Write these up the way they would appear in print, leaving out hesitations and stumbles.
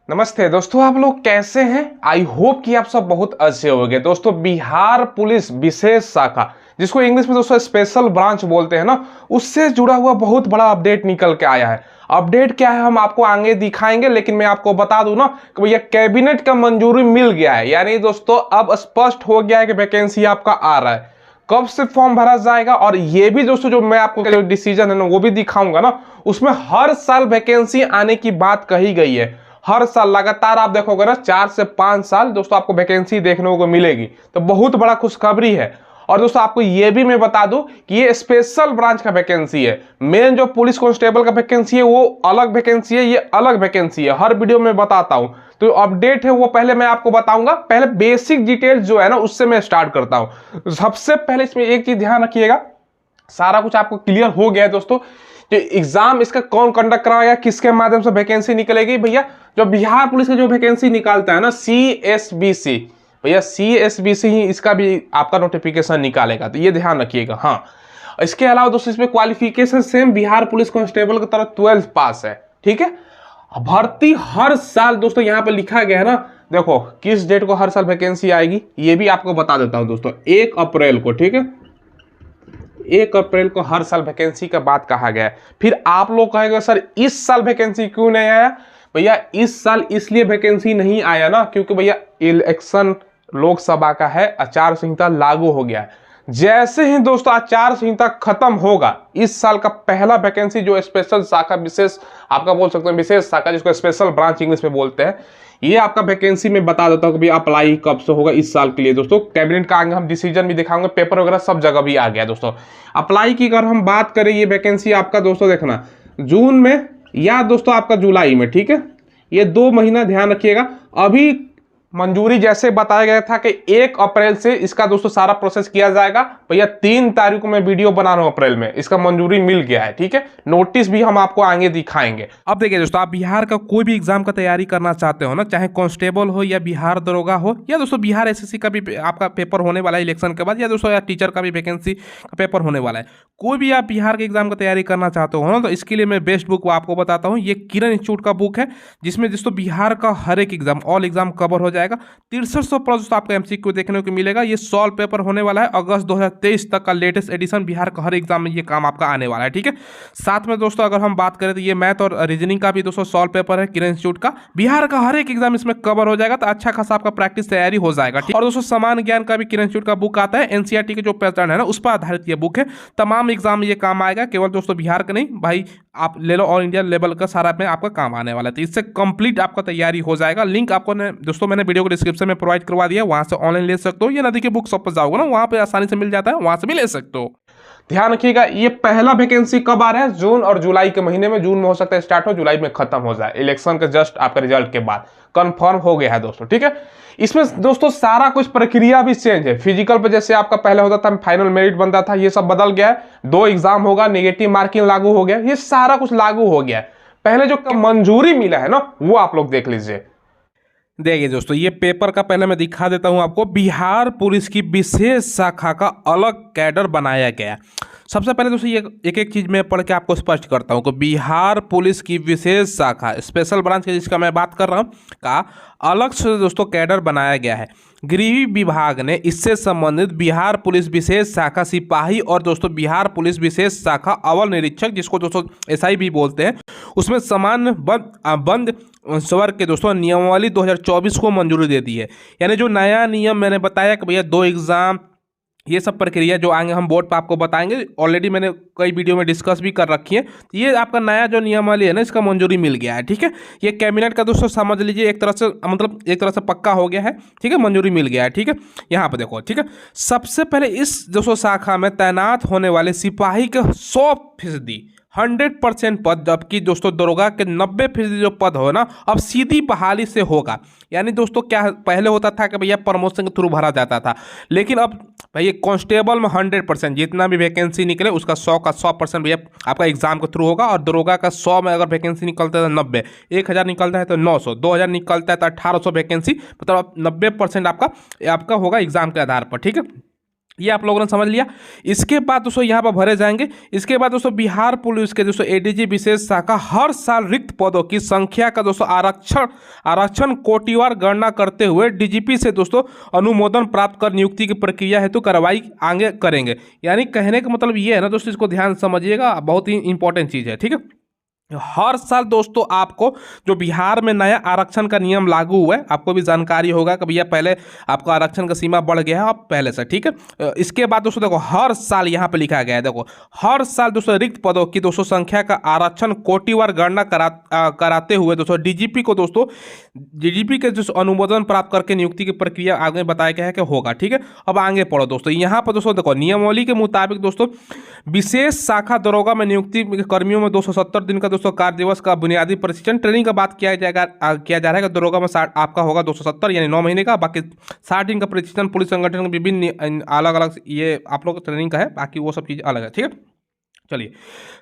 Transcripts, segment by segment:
नमस्ते दोस्तों, आप लोग कैसे हैं। आई होप कि आप सब बहुत अच्छे होंगे। दोस्तों, बिहार पुलिस विशेष शाखा, जिसको इंग्लिश में दोस्तों स्पेशल ब्रांच बोलते हैं ना, उससे जुड़ा हुआ बहुत बड़ा अपडेट निकल के आया है। अपडेट क्या है हम आपको आगे दिखाएंगे, लेकिन मैं आपको बता दूं ना कि भैया कैबिनेट का मंजूरी मिल गया है। यानी दोस्तों अब स्पष्ट हो गया है कि वैकेंसी आपका आ रहा है। कब से फॉर्म भरा जाएगा, और ये भी दोस्तों जो मैं आपको जो डिसीजन है ना वो भी दिखाऊंगा ना, उसमें हर साल वैकेंसी आने की बात कही गई है। हर साल लगातार आप देखोगे ना 4 से 5 साल दोस्तों आपको वैकेंसी देखने को मिलेगी, तो बहुत बड़ा खुशखबरी है। और दोस्तों आपको ये भी मैं बता दूं कि ये स्पेशल ब्रांच का वैकेंसी है। मेन जो पुलिस कांस्टेबल का वैकेंसी है वो अलग वैकेंसी है, ये अलग वैकेंसी है। हर वीडियो में बताता हूं, तो अपडेट है वो पहले मैं आपको बताऊंगा। पहले बेसिक डिटेल्स जो है ना उससे मैं स्टार्ट करता हूं। सबसे पहले इसमें एक चीज ध्यान रखिएगा, सारा कुछ आपको क्लियर हो गया है दोस्तों। जो एग्जाम इसका कौन कंडक्ट कराएगा, किसके माध्यम से वैकेंसी निकलेगी, भैया जो बिहार पुलिस का जो वैकेंसी निकालता है ना CSBC, भैया CSBC ही इसका भी आपका नोटिफिकेशन निकालेगा, तो ये ध्यान रखिएगा। हाँ, इसके अलावा दोस्तों इसमें qualification same Bihar police constable की तरह 12th पास है। ठीक है, भर्ती हर साल दोस्तों यहाँ पे लिखा गया है ना, देखो किस डेट को हर साल वैकेंसी आएगी ये भी आपको बता देता हूं दोस्तों। 1 अप्रैल को, ठीक है, 1 अप्रैल को हर साल वैकेंसी का बात कहा गया है। फिर आप लोग कहेंगे सर इस साल वैकेंसी क्यों नहीं आया। भैया इस साल इसलिए वैकेंसी नहीं आया ना क्योंकि भैया इलेक्शन लोकसभा का है, आचार संहिता लागू हो गया है। जैसे ही दोस्तों आचार संहिता खत्म होगा, इस साल का पहला वैकेंसी जो स्पेशल शाखा विशेष आपका बोल सकते हैं, विशेष शाखा जिसको स्पेशल ब्रांच इंग्लिश में बोलते हैं, ये आपका वैकेंसी में बता देता हूं कि भैया अप्लाई कब से होगा इस साल के लिए। दोस्तों कैबिनेट का आगे हम डिसीजन भी दिखाएंगे, पेपर वगैरह सब जगह भी आ गया दोस्तों। अप्लाई की अगर हम बात करें, ये वैकेंसी आपका दोस्तों देखना जून में या दोस्तों आपका जुलाई में, ठीक है, ये 2 महीना ध्यान रखिएगा। अभी मंजूरी जैसे बताया गया था कि 1 अप्रैल से इसका दोस्तों सारा प्रोसेस किया जाएगा। भैया 3 तारीख को मैं वीडियो बना रहा हूं, अप्रैल में इसका मंजूरी मिल गया है। ठीक है, नोटिस भी हम आपको आगे दिखाएंगे। अब देखिए दोस्तों, आप बिहार का कोई भी एग्जाम का तैयारी करना चाहते हो ना, चाहे कांस्टेबल हो या बिहार दरोगा हो, या दोस्तों बिहार SSC का भी आपका पेपर होने वाला है इलेक्शन के बाद, या दोस्तों या टीचर का भी वैकेंसी का पेपर होने वाला है, कोई भी आप बिहार के एग्जाम का तैयारी करना चाहते हो ना, तो इसके लिए मैं बेस्ट बुक आपको बताता हूँ। ये किरण इंस्टीट्यूट का बुक है, जिसमें दोस्तों बिहार का हर एक एग्जाम, ऑल एग्जाम कवर हो जाएगा। 6300 प्लस आपको MCQ देखने को मिलेगा। ये सॉल्व पेपर होने वाला है। अगस्त 2023 तक का लेटेस्ट एडिशन बिहार का हर एग्जाम में ये काम आपका आने वाला है। ठीक है, साथ में दोस्तों अगर हम बात करें तो ये मैथ और रीजनिंग का भी दोस्तों सॉल्व पेपर है किरण इंस्टीट्यूट का। बिहार का हर एक एग्जाम इसमें कवर हो जाएगा, तो अच्छा खासा आपका प्रैक्टिस तैयारी हो जाएगा। और दोस्तों समान ज्ञान का भी किरण इंस्टीट्यूट का बुक आता है, NCERT के जो पैटर्न है ना उस पर आधारित ये बुक है। तमाम एग्जाम में ये काम आएगा, केवल दोस्तों बिहार का नहीं भाई, आप ले लो ऑल इंडिया लेवल का सारा में आपका काम आने वाला है। तो इससे कंप्लीट आपका तैयारी हो जाएगा। लिंक आपको दोस्तों मैंने वीडियो को डिस्क्रिप्शन में प्रोवाइड करवा दिया, वहां से ऑनलाइन ले सकते हो, या नदी के बुक शॉप पर जाओगे ना वहां पे आसानी से मिल जाता है, वहां से भी ले सकते हो। ध्यान रखिएगा, ये पहला वैकेंसी कब आ रहा है, जून और जुलाई के महीने में। जून में हो सकता है स्टार्ट हो, जुलाई में खत्म हो जाए, इलेक्शन के जस्ट आपका रिजल्ट के बाद कंफर्म हो गया है दोस्तों। ठीक है, इसमें दोस्तों सारा कुछ प्रक्रिया भी चेंज है। फिजिकल पे जैसे आपका पहले होता था फाइनल मेरिट बनता था, ये सब बदल गया है। 2 एग्जाम होगा, नेगेटिव मार्किंग लागू हो गया, ये सारा कुछ लागू हो गया है। पहले जो मंजूरी मिला है ना वो आप लोग देख लीजिए। देखिए दोस्तों, ये पेपर का पहले मैं दिखा देता हूं आपको। बिहार पुलिस की विशेष शाखा का अलग कैडर बनाया गया। सबसे पहले दोस्तों ये एक एक चीज मैं पढ़ के आपको स्पष्ट करता हूं कि बिहार पुलिस की विशेष शाखा स्पेशल ब्रांच जिसका मैं बात कर रहा हूं का अलग से दोस्तों कैडर बनाया गया है। गृह विभाग ने इससे संबंधित बिहार पुलिस विशेष शाखा सिपाही और दोस्तों बिहार पुलिस विशेष शाखा अवर निरीक्षक, जिसको दोस्तों SI भी बोलते हैं, उसमें समान बंद वर्ग के दोस्तों नियमावली 2024 को मंजूरी दे दी है। यानी जो नया नियम मैंने बताया कि भैया 2 एग्जाम, ये सब प्रक्रिया जो आगे हम बोर्ड पर आपको बताएंगे, ऑलरेडी मैंने कई वीडियो में डिस्कस भी कर रखी है। ये आपका नया जो नियमावली है ना इसका मंजूरी मिल गया है। ठीक है, ये कैबिनेट का दोस्तों समझ लीजिए एक तरह से, मतलब एक तरह से पक्का हो गया है। ठीक है, मंजूरी मिल गया है। ठीक है, यहाँ पे देखो, ठीक है, सबसे पहले इस दोस्तों शाखा में तैनात होने वाले सिपाही के 100% 100% पद, जबकि दोस्तों दरोगा के 90% जो पद हो ना अब सीधी बहाली से होगा। यानी दोस्तों क्या पहले होता था कि भैया प्रमोशन के थ्रू भरा जाता था, लेकिन अब भैया कांस्टेबल में 100% जितना भी वैकेंसी निकले उसका 100 का 100% भैया आपका एग्जाम के थ्रू होगा। और दरोगा का 100 में अगर वैकेंसी निकलता है तो 90, 1000 निकलता है तो 900, 2000 निकलता है तो 1800 वैकेंसी, मतलब 90% आपका होगा एग्जाम के आधार पर। ठीक है, ये आप लोगों ने समझ लिया। इसके बाद दोस्तों यहाँ पर भरे जाएंगे। इसके बाद दोस्तों बिहार पुलिस के दोस्तों एडीजी विशेष शाखा हर साल रिक्त पदों की संख्या का दोस्तों आरक्षण कोटिवार गणना करते हुए डीजीपी से दोस्तों अनुमोदन प्राप्त कर नियुक्ति की प्रक्रिया हेतु कार्रवाई आगे करेंगे। यानी कहने का मतलब ये है ना दोस्तों, इसको ध्यान समझिएगा, बहुत ही इंपॉर्टेंट चीज़ है, ठीक है। हर साल दोस्तों आपको जो बिहार में नया आरक्षण का नियम लागू हुआ है, आपको भी जानकारी होगा कि भैया पहले आपका आरक्षण का सीमा बढ़ गया है अब पहले से, ठीक है। इसके बाद दोस्तों देखो हर साल यहाँ पे लिखा गया है, देखो हर साल दोस्तों रिक्त पदों की दोस्तों संख्या का आरक्षण कोटिवार गणना कराते हुए दोस्तों डीजीपी को दोस्तों डीजीपी के जो अनुमोदन प्राप्त करके नियुक्ति की प्रक्रिया आगे बताया गया है कि होगा, ठीक है। अब आगे पढ़ो दोस्तों, यहाँ पर दोस्तों देखो नियमावली के मुताबिक दोस्तों विशेष शाखा दरोगा में नियुक्ति कर्मियों में 270 दिन का दोस्तों कार्य दिवस का बुनियादी प्रशिक्षण ट्रेनिंग का बात किया जा रहा है कि दरोगा में 60 आपका होगा 270 यानी 9 महीने का, बाकी 60 दिन का प्रशिक्षण पुलिस संगठन के विभिन्न अलग अलग ये आप लोग ट्रेनिंग का है, बाकी वो सब चीज़ अलग है, ठीक है। चलिए,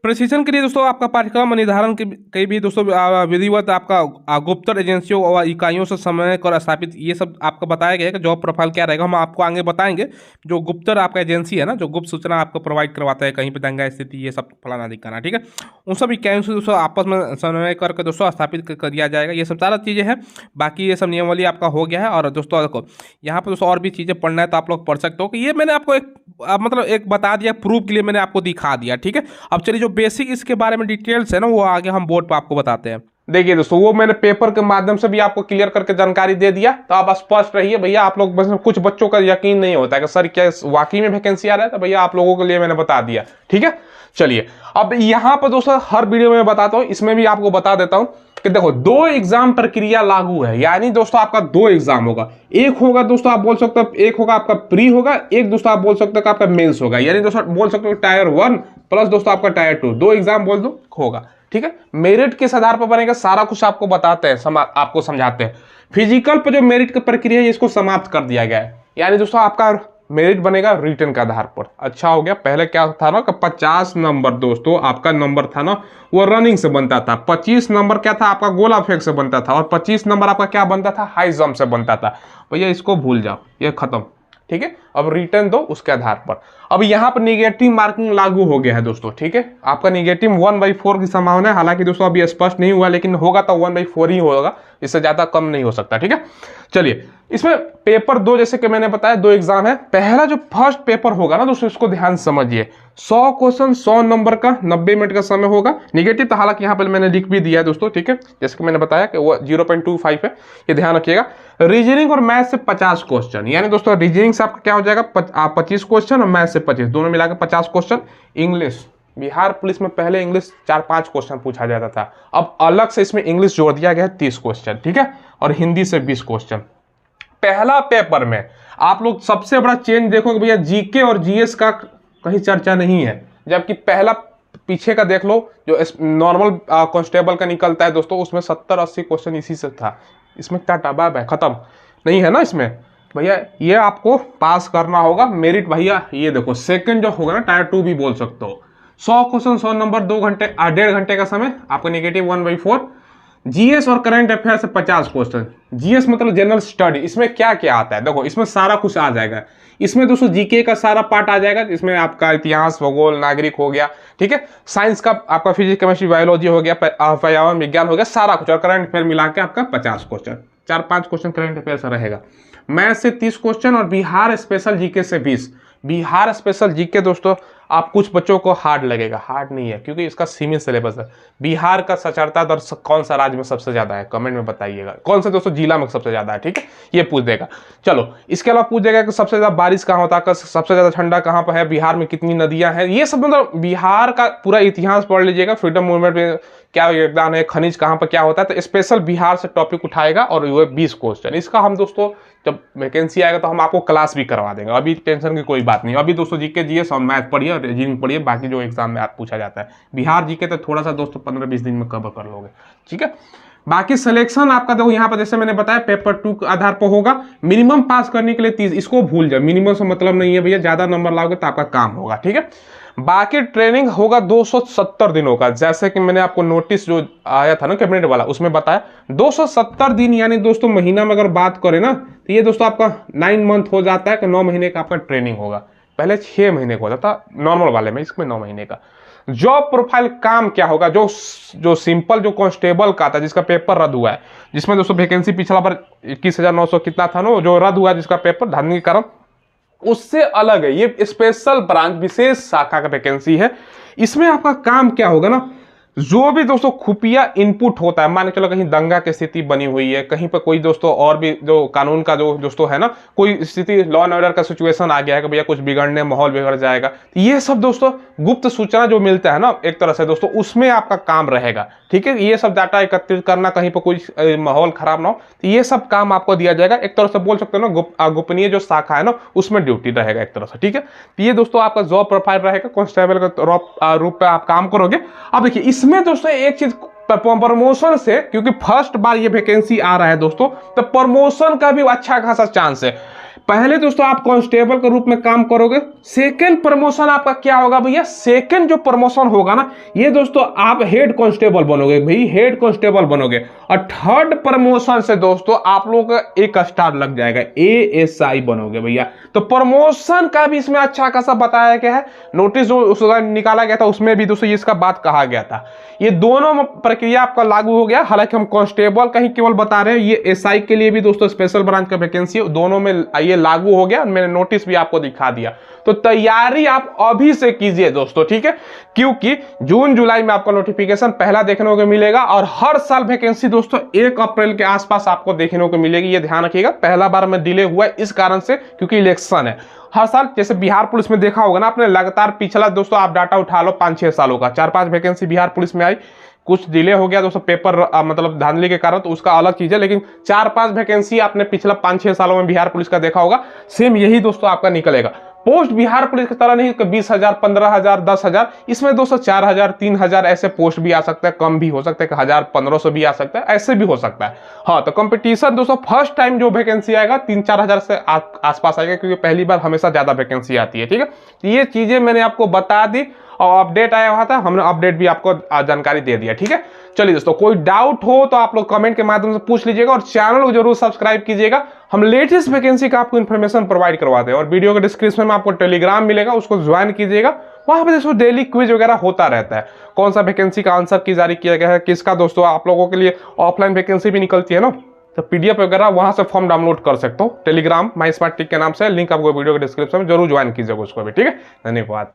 प्रशिक्षण के लिए दोस्तों आपका पाठ्यक्रम निर्धारण के भी दोस्तों विधिवत आपका गुप्तर एजेंसियों और इकाइयों से समय कर स्थापित ये सब आपको बताया गया है कि जॉब प्रोफाइल क्या रहेगा, हम आपको आगे बताएंगे। जो गुप्तर आपका एजेंसी है ना, जो गुप्त सूचना आपको प्रोवाइड करवाता है, कहीं पर दंगा स्थिति ये सब फलाना दिखाना, ठीक है, उन सब इकाइयों से दोस्तों आपस में समन्वय करके दोस्तों स्थापित कर दिया जाएगा। ये सब सारा चीज़ें हैं, बाकी ये सब नियमावली आपका हो गया है। और दोस्तों देखो यहाँ पर दोस्तों और भी चीज़ें पढ़ना है तो आप लोग पढ़ सकते हो कि ये मैंने आपको एक मतलब एक बता दिया, प्रूफ के लिए मैंने आपको दिखा दिया, ठीक है। अब चलिए जो बेसिक इसके बारे में डिटेल्स है ना, वो आगे हम बोर्ड पर आपको बताते हैं। देखिए दोस्तों, वो मैंने पेपर के माध्यम से भी आपको क्लियर करके जानकारी दे दिया, तो आप स्पष्ट रहिए भैया। आप लोग बस कुछ बच्चों का यकीन नहीं होता है कि सर क्या वाकई में वैकेंसी आ रहा है, तो भैया आप लोगों के लिए मैंने बता दिया, ठीक है। चलिए, अब यहाँ पर दोस्तों हर वीडियो में बताता हूँ, इसमें भी आपको बता देता हूँ कि देखो 2 एग्जाम प्रक्रिया लागू है, यानी दोस्तों आपका 2 एग्जाम होगा। एक होगा दोस्तों आप बोल सकते हो, एक होगा आपका प्री होगा, एक दोस्तों आप बोल सकते हो कि आपका मेंस होगा, यानी दोस्तों बोल सकते हो टायर 1 प्लस दोस्तों आपका टायर 2, 2 एग्जाम बोल दो होगा, ठीक है। मेरिट किस आधार पर बनेगा सारा कुछ आपको बताते हैं, आपको समझाते हैं। फिजिकल पर जो मेरिट की प्रक्रिया है इसको समाप्त कर दिया गया है, यानी दोस्तों आपका मेरिट बनेगा रिटर्न के आधार पर। अच्छा हो गया, पहले क्या था ना कि 50 नंबर दोस्तों आपका नंबर था ना वो रनिंग से बनता था, 25 नंबर क्या था आपका गोला फेंक से बनता था, और 25 नंबर आपका क्या बनता था हाई जंप से बनता था। भैया इसको भूल जाओ, ये खत्म, ठीक है। अब रिटर्न दो उसके आधार पर। अब यहाँ पर निगेटिव मार्किंग लागू हो गया है दोस्तों, ठीक है। आपका निगेटिव 1/4 की संभावना है, हालांकि दोस्तों अभी स्पष्ट नहीं हुआ, लेकिन होगा तो 1/4 ही होगा, इससे ज्यादा कम नहीं हो सकता, ठीक है। चलिए, इसमें पेपर 2 जैसे कि मैंने बताया 2 एग्जाम है। पहला जो फर्स्ट पेपर होगा ना दोस्तों, इसको ध्यान समझिए, 100 क्वेश्चन 100 नंबर का 90 मिनट का समय होगा। निगेटिव तो हालांकि यहाँ पर मैंने लिख भी दिया है दोस्तों, ठीक है, जैसे कि मैंने बताया कि वो 0.25 है, ये ध्यान रखिएगा। रीजनिंग और मैथ से 50 क्वेश्चन, यानी दोस्तों रीजनिंग से आपका क्या हो जाएगा 25 क्वेश्चन और मैथ से 25, दोनों मिलाकर 50 क्वेश्चन। इंग्लिश, बिहार पुलिस में पहले इंग्लिश 4-5 क्वेश्चन पूछा जाता था, अब अलग से इसमें इंग्लिश जोड़ दिया गया है 30 क्वेश्चन, ठीक है, और हिंदी से 20 क्वेश्चन। पहला पेपर में आप लोग सबसे बड़ा चेंज देखोगे भैया, जीके और जीएस का कहीं चर्चा नहीं है, जबकि पहला पीछे का देख लो जो नॉर्मल कांस्टेबल का निकलता है दोस्तों, उसमें 70-80 क्वेश्चन इसी से था। इसमें टाटा बाय बाय खत्म नहीं है ना इसमें भैया, ये आपको पास करना होगा। मेरिट भैया ये देखो सेकंड जो होगा ना टायर 2 भी बोल सकते हो, 100 क्वेश्चन 100 नंबर, 2 घंटे 1.5 घंटे का समय, आपका नेगेटिव 1/4। जीएस और करंट अफेयर से 50 क्वेश्चन। जीएस मतलब जनरल स्टडी, इसमें क्या क्या आता है देखो, इसमें सारा कुछ आ जाएगा। इसमें दोस्तों जीके का सारा पार्ट आ जाएगा, इसमें आपका इतिहास, भूगोल, नागरिक हो गया, ठीक है, साइंस का आपका फिजिक्स, केमिस्ट्री, बायोलॉजी हो गया, पर्यावरण विज्ञान हो गया, सारा कुछ, और करंट अफेयर मिला के आपका 50 क्वेश्चन, 4-5 क्वेश्चन करंट अफेयर से रहेगा। मैथ से 30 क्वेश्चन और बिहार स्पेशल जीके से 20। बिहार स्पेशल जीके दोस्तों आप कुछ बच्चों को हार्ड लगेगा, हार्ड नहीं है क्योंकि इसका सीमित सिलेबस है। बिहार का साक्षरता दर कौन सा राज्य में सबसे ज्यादा है, कमेंट में बताइएगा, कौन सा दोस्तों जिला में सबसे ज्यादा है, ठीक है, ये पूछ देगा। चलो, इसके अलावा पूछ देगा कि सबसे ज्यादा बारिश कहाँ होता है, सबसे ज्यादा ठंडा कहाँ पर है, बिहार में कितनी नदियां हैं, ये सब मतलब बिहार का पूरा इतिहास पढ़ लीजिएगा, फ्रीडम मूवमेंट में क्या योगदान है, खनिज कहाँ पर क्या होता है, तो स्पेशल बिहार से टॉपिक उठाएगा और वो 20 क्वेश्चन। इसका हम दोस्तों जब वैकेंसी आएगा तो हम आपको क्लास भी करवा देंगे, अभी टेंशन की कोई बात नहीं। अभी दोस्तों जीके जीएस और मैथ पढ़िए और रीजनिंग पढ़िए, बाकी जो एग्जाम में आप पूछा जाता है बिहार जीके तो थोड़ा सा दोस्तों 15-20 दिन में कवर कर लोगे, ठीक है। बाकी सिलेक्शन आपका देखो यहाँ पर जैसे मैंने बताया पेपर 2 के आधार पर होगा। मिनिमम पास करने के लिए 30, इसको भूल जाओ, मिनिमम से मतलब नहीं है भैया, ज्यादा नंबर लाओगे तो आपका काम होगा, ठीक है। बाकी ट्रेनिंग होगा 270 दिनों का, जैसे कि मैंने आपको नोटिस जो आया था ना कैबिनेट वाला उसमें बताया 270 दिन, यानी दोस्तों महीना में अगर बात करें ना तो ये दोस्तों आपका 9 मंथ हो जाता है कि 9 महीने का आपका ट्रेनिंग होगा, पहले 6 महीने का होता था नॉर्मल वाले में, इसमें 9 महीने का। जॉब प्रोफाइल काम क्या होगा, जो सिंपल जो कांस्टेबल का था जिसका पेपर रद्द हुआ है, जिसमें दोस्तों वैकेंसी पिछला बार 21,900 कितना था ना, जो रद्द हुआ जिसका पेपर धांधली के कारण, उससे अलग है। ये स्पेशल ब्रांच विशेष शाखा का वैकेंसी है। इसमें आपका काम क्या होगा ना, जो भी दोस्तों खुफिया इनपुट होता है, मान के चलो कहीं दंगा की स्थिति बनी हुई है, कहीं पर कोई दोस्तों और भी जो कानून का जो दोस्तों है ना, कोई स्थिति लॉ एंड ऑर्डर का सिचुएशन आ गया है कि भैया कुछ बिगड़ने, माहौल बिगड़ जाएगा, तो ये सब दोस्तों गुप्त सूचना जो मिलता है ना एक तरह से दोस्तों, उसमें आपका काम रहेगा। ठीक है, ये सब डाटा एकत्रित करना, कहीं पर कोई माहौल खराब ना हो, तो ये सब काम आपको दिया जाएगा। एक तरह से बोल सकते हो ना, गोपनीय जो शाखा है ना उसमें ड्यूटी रहेगा एक तरह से। ठीक है, तो ये दोस्तों आपका जॉब प्रोफाइल रहेगा, कांस्टेबल के रूप में आप काम करोगे। अब देखिए इसमें दोस्तों एक चीज, प्रमोशन से, क्योंकि फर्स्ट बार ये वैकेंसी आ रहा है दोस्तों, तो प्रमोशन का भी अच्छा खासा चांस है। पहले दोस्तों आप कांस्टेबल के रूप में काम करोगे, सेकंड प्रमोशन आपका क्या होगा भैया, सेकंड जो प्रमोशन होगा ना, ये दोस्तों आप हेड कांस्टेबल बनोगे भाई, हेड कांस्टेबल बनोगे। और थर्ड प्रमोशन से दोस्तों आप लोगों का एक स्टार लग जाएगा, ASI बनोगे भैया। तो प्रमोशन का भी इसमें अच्छा खासा बताया गया है। नोटिस जो उसका निकाला गया था उसमें भी दोस्तों इसका बात कहा गया था। ये दोनों प्रक्रिया आपका लागू हो गया। हालांकि हम कांस्टेबल का ही केवल बता रहे हैं, ये SI के लिए भी दोस्तों स्पेशल ब्रांच का वैकेंसी है, दोनों में ये लागू हो गया। मैंने नोटिस भी आपको दिखा दिया, तो तैयारी आप अभी से कीजिए दोस्तों। ठीक है, क्योंकि जून जुलाई में आपको नोटिफिकेशन पहला देखने को मिलेगा, और हर साल वैकेंसी दोस्तों 1 अप्रैल के आसपास आपको देखने को मिलेगी। ये ध्यान रखिएगा, पहला बार में डिले हुआ है इस कारण से क्योंकि इलेक्शन है। हर साल जैसे बिहार पुलिस में देखा होगा ना आपने, लगातार पिछला दोस्तों आप डाटा उठा लो 5-6 सालों का, 4-5 वैकेंसी बिहार पुलिस में आई, कुछ डिले हो गया दोस्तों पेपर मतलब धांधली के कारण, तो उसका अलग चीज है। लेकिन 4-5 वैकेंसी आपने पिछला 5-6 सालों में बिहार पुलिस का देखा होगा, सेम यही दोस्तों आपका निकलेगा। पोस्ट बिहार पुलिस की तरह नहीं कि 20,000, 15,000, 10,000, इसमें दोस्तों 4,000, 3,000 ऐसे पोस्ट भी आ सकता है, कम भी हो सकता है, 1,000-1,500 भी आ सकता है, ऐसे भी हो सकता है। हाँ, तो कंपटीशन दोस्तों फर्स्ट टाइम जो वैकेंसी आएगा 3-4 हजार से आसपास आएगा, क्योंकि पहली बार हमेशा ज्यादा वैकेंसी आती है। ठीक है, ये चीजें मैंने आपको बता दी, और अपडेट आया हुआ था, हमने अपडेट भी आपको जानकारी दे दिया। ठीक है, चलिए दोस्तों, कोई डाउट हो तो आप लोग कमेंट के माध्यम से पूछ लीजिएगा, और चैनल को जरूर सब्सक्राइब कीजिएगा। हम लेटेस्ट वैकेंसी का आपको इन्फॉर्मेशन प्रोवाइड करवाते हैं, और वीडियो के डिस्क्रिप्शन में आपको टेलीग्राम मिलेगा, उसको ज्वाइन कीजिएगा। वहां पर दोस्तों डेली क्विज वगैरह होता रहता है, कौन सा वैकेंसी का आंसर की जारी किया गया है, किसका दोस्तों आप लोगों के लिए ऑफलाइन वैकेंसी भी निकलती है ना, तो PDF वगैरह वहां से फॉर्म डाउनलोड कर सकते हो। टेलीग्राम माई स्मार्ट टिक के नाम से, लिंक आपको वीडियो के डिस्क्रिप्शन में, जरूर ज्वाइन कीजिएगा उसको भी। ठीक है, धन्यवाद।